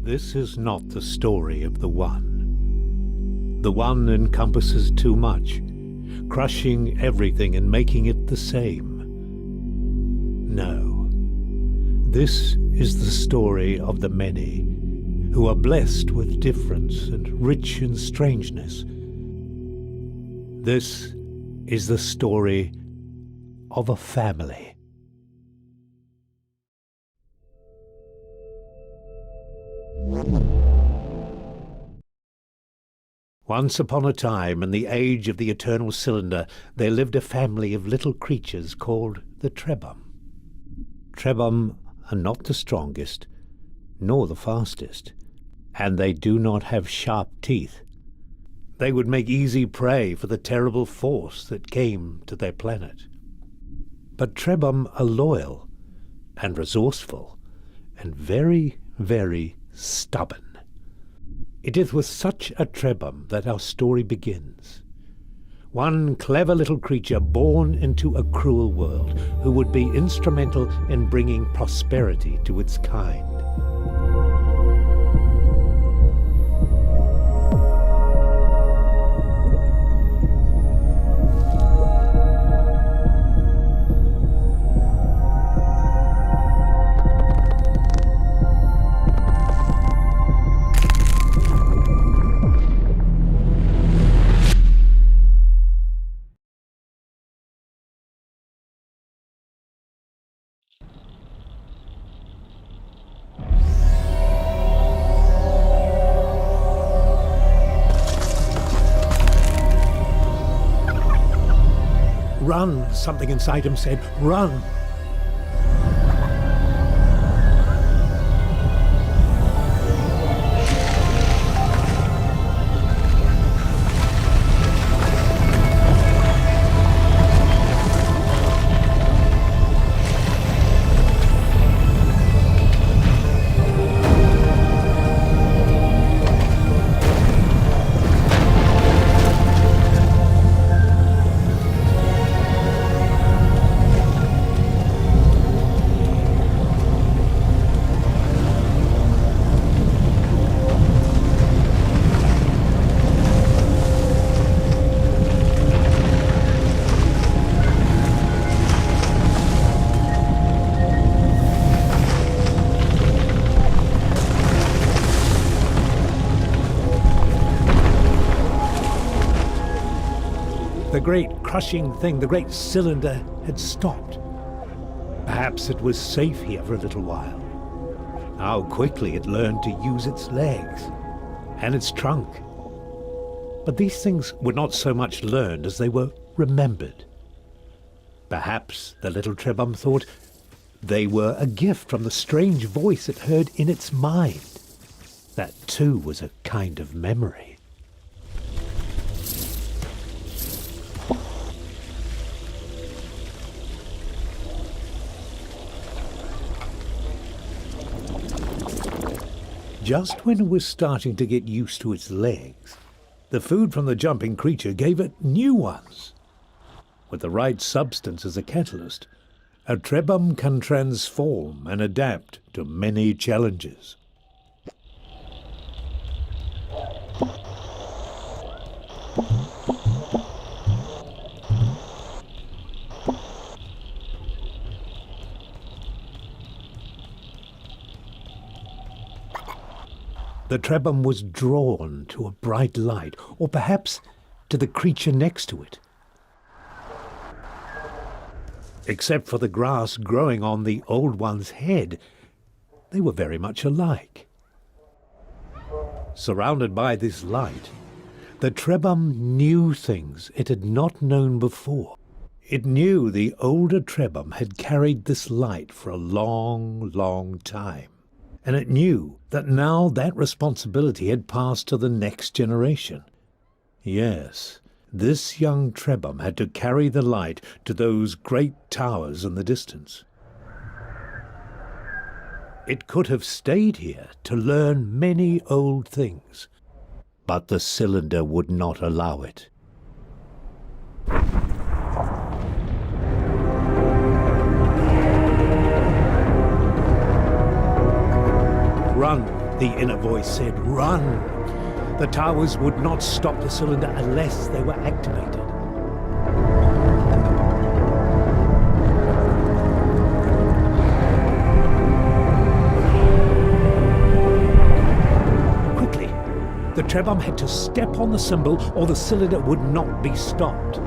This is not the story of the One. The One encompasses too much, crushing everything and making it the same. No, this is the story of the many, who are blessed with difference and rich in strangeness. This is the story of a family. Once upon a time, in the age of the eternal cylinder, there lived a family of little creatures called the Trebum. Trebum are not the strongest, nor the fastest, and they do not have sharp teeth. They would make easy prey for the terrible force that came to their planet. But Trebum are loyal and resourceful and very, very stubborn. It is with such a Trebum that our story begins. One clever little creature born into a cruel world who would be instrumental in bringing prosperity to its kind. Run, something inside him said, run. The great crushing thing, the great cylinder, had stopped. Perhaps it was safe here for a little while. How quickly it learned to use its legs and its trunk. But these things were not so much learned as they were remembered. Perhaps the little Trebum thought they were a gift from the strange voice it heard in its mind. That too was a kind of memory. Just when it was starting to get used to its legs, the food from the jumping creature gave it new ones. With the right substance as a catalyst, a Trebum can transform and adapt to many challenges. The Trebum was drawn to a bright light, or perhaps to the creature next to it. Except for the grass growing on the old one's head, they were very much alike. Surrounded by this light, the Trebum knew things it had not known before. It knew the older Trebum had carried this light for a long, long time. And it knew that now that responsibility had passed to the next generation. Yes, this young Trebum had to carry the light to those great towers in the distance. It could have stayed here to learn many old things, but the cylinder would not allow it. Run, The inner voice said, "Run!" The towers would not stop the cylinder unless they were activated. Quickly, the Trebom had to step on the symbol or the cylinder would not be stopped.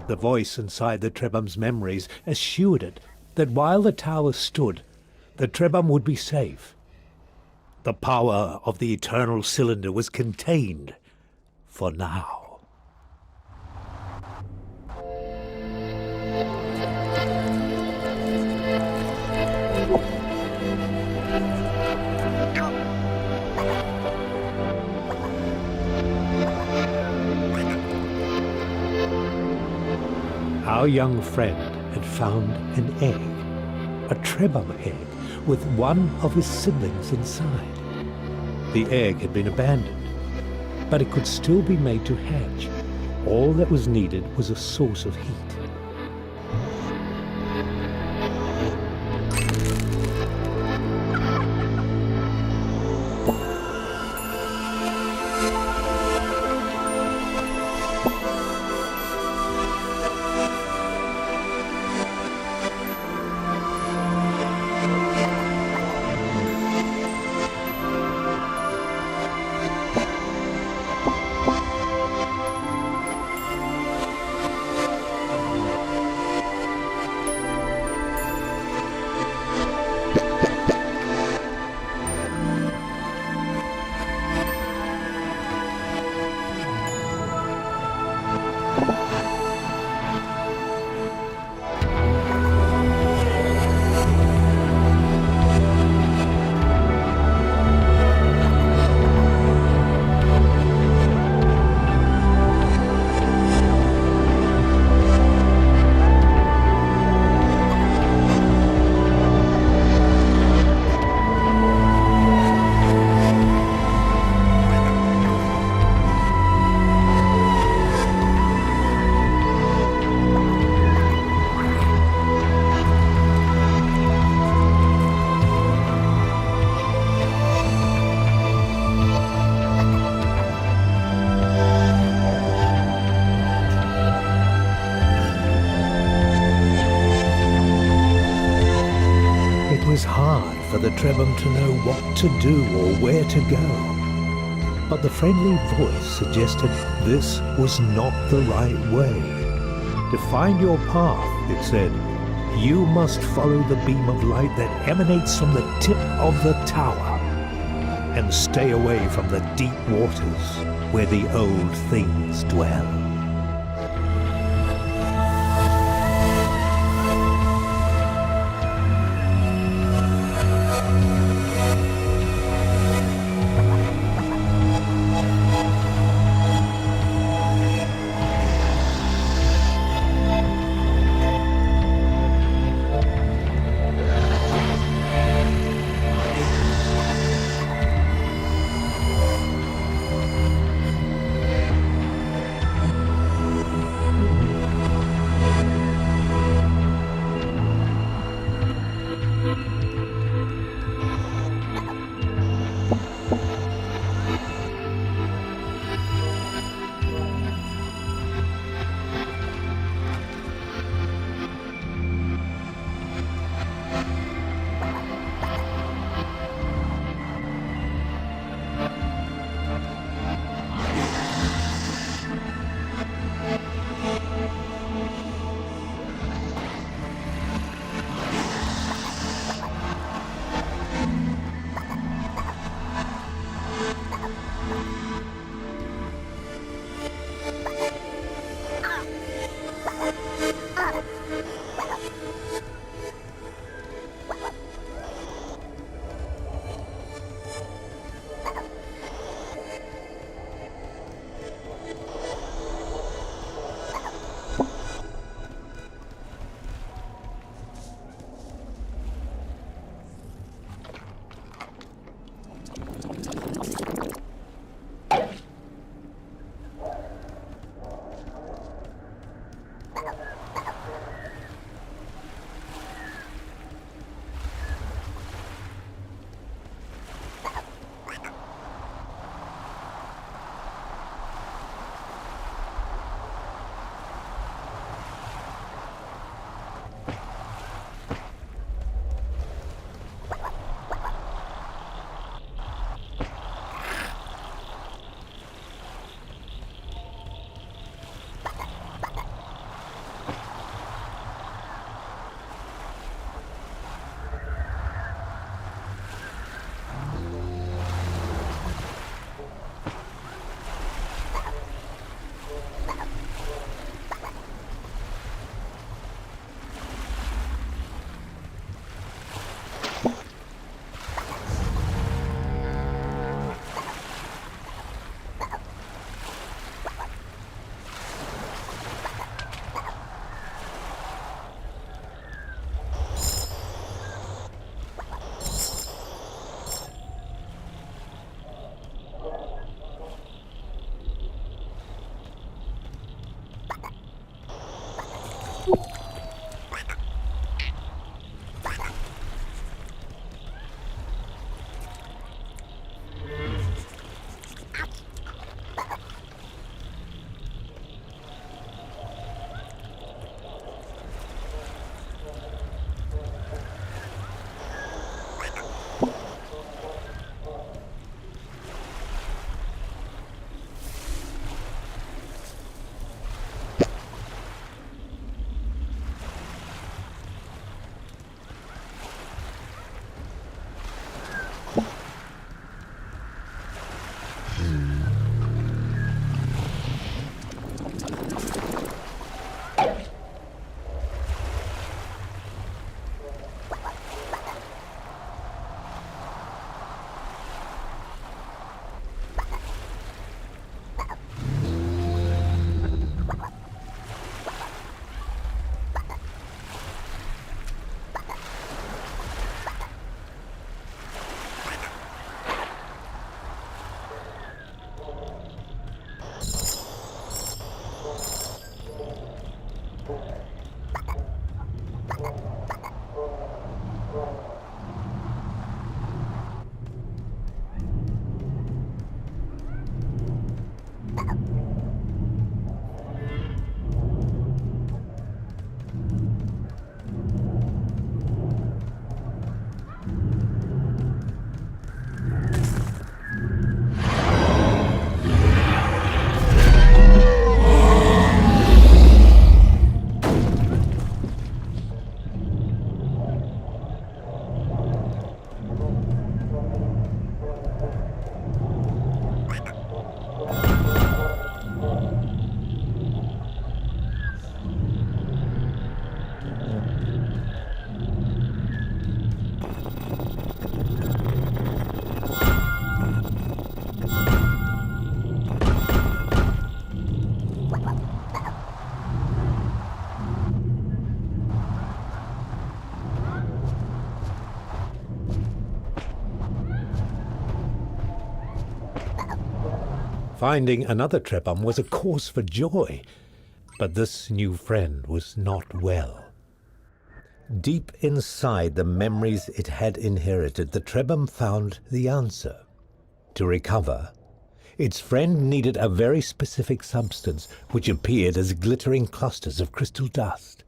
The voice inside the Trebom's memories assured it that while the tower stood, the Trebom would be safe. The power of the eternal cylinder was contained for now. Our young friend had found an egg, a Trebom egg, with one of his siblings inside. The egg had been abandoned, but it could still be made to hatch. All that was needed was a source of heat. It was hard for the Trebom to know what to do or where to go. But the friendly voice suggested this was not the right way. To find your path, it said, you must follow the beam of light that emanates from the tip of the tower and stay away from the deep waters where the old things dwell. Finding another Trebhum was a cause for joy, but this new friend was not well. Deep inside the memories it had inherited, the Trebhum found the answer. To recover, its friend needed a very specific substance which appeared as glittering clusters of crystal dust.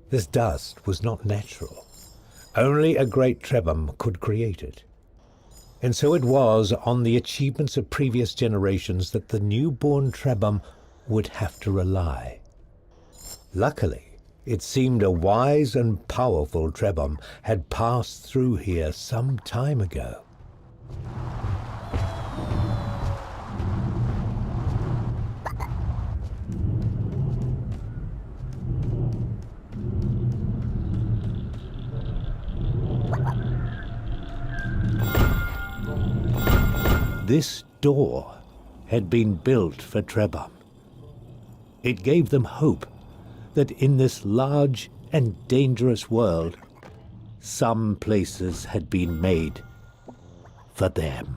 This dust was not natural. Only a great Trebhum could create it. And so it was on the achievements of previous generations that the newborn Trebhum would have to rely. Luckily, it seemed a wise and powerful Trebhum had passed through here some time ago. This door had been built for Trebhum. It gave them hope that in this large and dangerous world, some places had been made for them.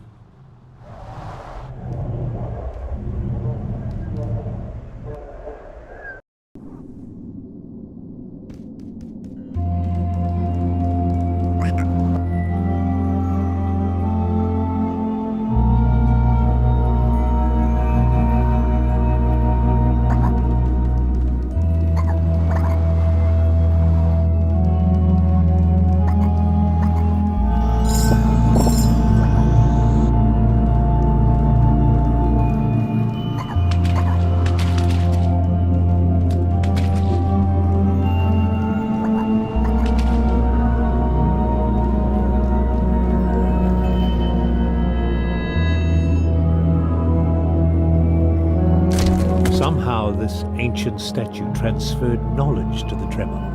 Somehow this ancient statue transferred knowledge to the Trebhum.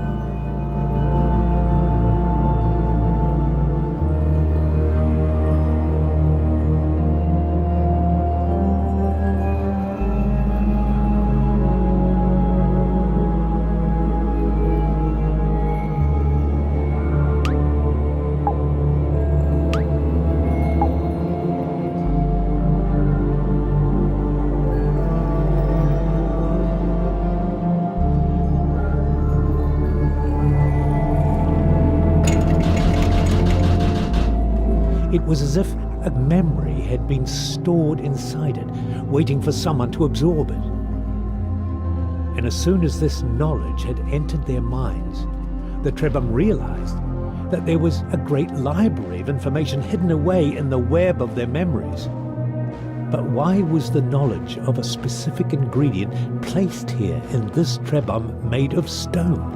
It was as if a memory had been stored inside it, waiting for someone to absorb it. And as soon as this knowledge had entered their minds, the Trebhum realized that there was a great library of information hidden away in the web of their memories. But why was the knowledge of a specific ingredient placed here in this Trebhum made of stone?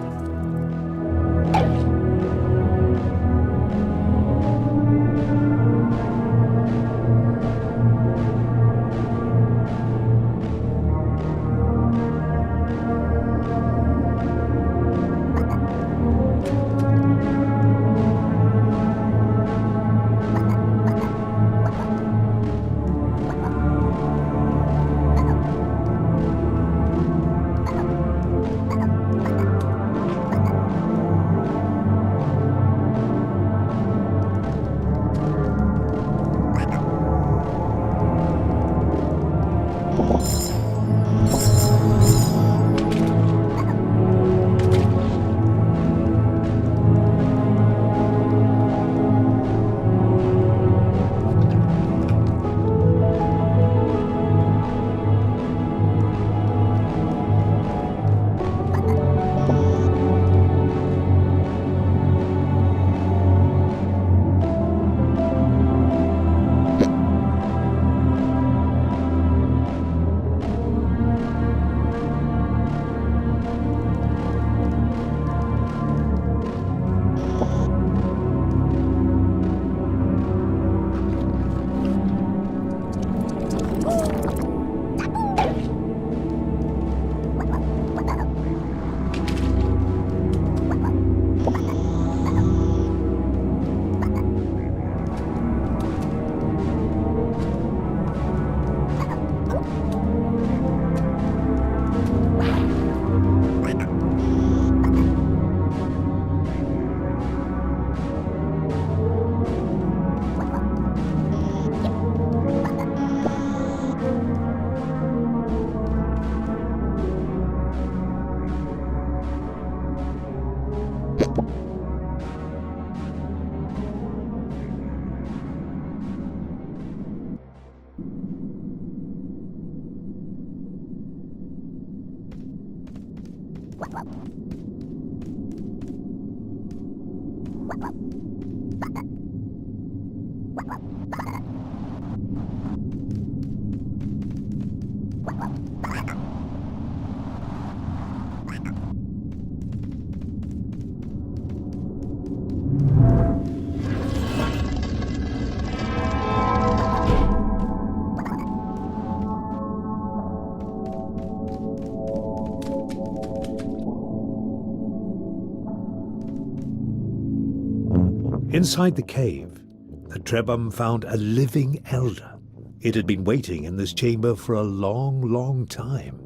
Inside the cave, the Trebhum found a living elder. It had been waiting in this chamber for a long, long time.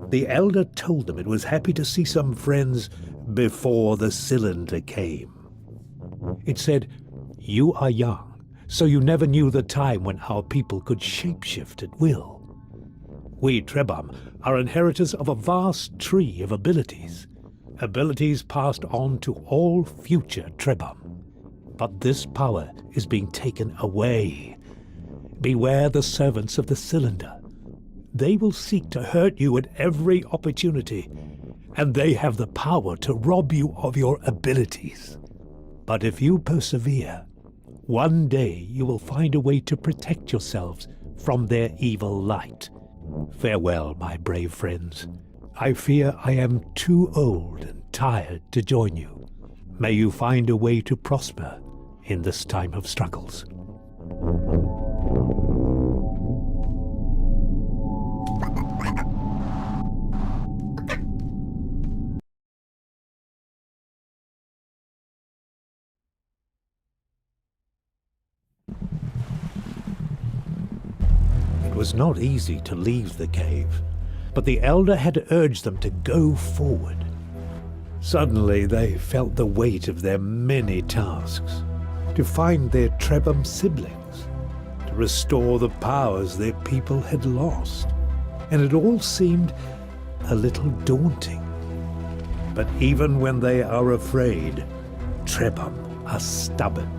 The elder told them it was happy to see some friends before the cylinder came. It said, "You are young, so you never knew the time when our people could shapeshift at will. We Trebhum are inheritors of a vast tree of abilities, abilities passed on to all future Trebhum. But this power is being taken away. Beware the servants of the cylinder. They will seek to hurt you at every opportunity, and they have the power to rob you of your abilities. But if you persevere, one day you will find a way to protect yourselves from their evil light. Farewell, my brave friends. I fear I am too old and tired to join you. May you find a way to prosper in this time of struggles." It was not easy to leave the cave, but the elder had urged them to go forward. Suddenly they felt the weight of their many tasks, to find their Trebhum siblings, to restore the powers their people had lost, and it all seemed a little daunting. But even when they are afraid, Trebhum are stubborn.